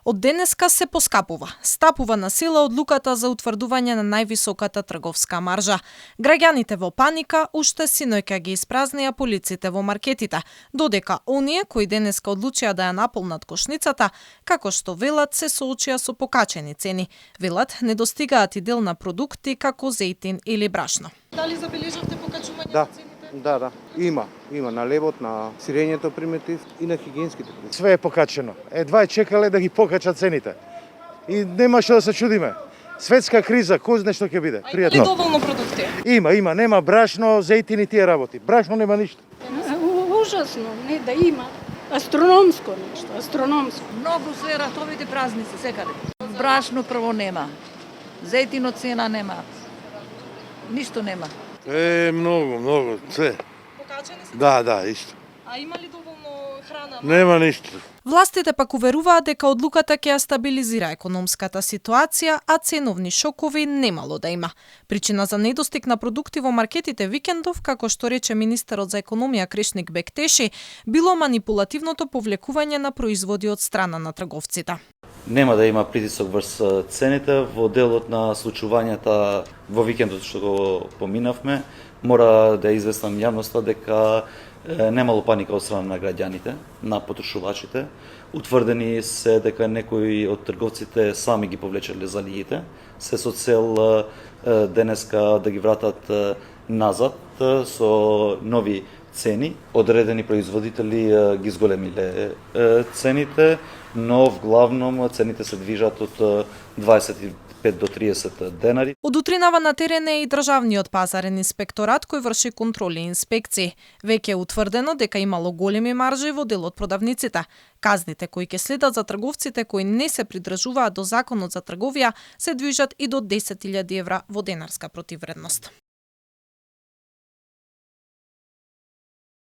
Од денеска се поскапува. Стапува на сила одлуката за утврдување на највисоката трговска маржа. Граѓаните во паника уште синоќа ги испразнија полиците во маркетите, додека оние кои денеска одлучија да ја наполнат кошницата, како што велат, се соочија со покачени цени. Велат, не достигаат и дел на продукти како зејтин или брашно. Дали забележавте покачување на цените? Да. Има на лебот, на сирењето примитив и на хигиенските продукти. Све е покачено. Едва чекале да ги покачат цените. И нема што да се чудиме. Светска криза, кој знае што ќе биде. Пријатно. Има ли доволно продукти? Има. Нема брашно, зејтин и тие работи. Брашно нема ништо. Ужасно, не да има. Астрономско нешто, астрономско. Многу се ратовите празници секаде. Брашно прво нема. Зејтино цена нема. Ништо нема. Многу, се. Покачени се? Да, исто. А има ли доволно храна? Нема ништо. Властите пак уверуваат дека одлуката ќе ја стабилизира економската ситуација, а ценовни шокови немало да има. Причина за недостиг на продукти во маркетите викендов, како што рече министерот за економија Кришник Бектеши, било манипулативното повлекување на производи од страна на трговците. Нема да има притисок врз цените во делот на случувањата во викендот што го поминавме. Мора да известам јавноста дека немало паника од страна на граѓаните, на потрошувачите. Утврдени се дека некои од трговците сами ги повлечеле залигите, се со цел денеска да ги вратат назад со нови цени. Одредени производители ги зголемиле цените, но вглавном цените се движат од 25 до 30 денари. Од утринава на терен е и државниот пазарен инспекторат кој врши контроли и инспекции. Веќе е утврдено дека имало големи маржи во дел од продавниците. Казните кои ќе следат за трговците кои не се придржуваат до законот за трговија се движат и до 10.000 евра во денарска противвредност.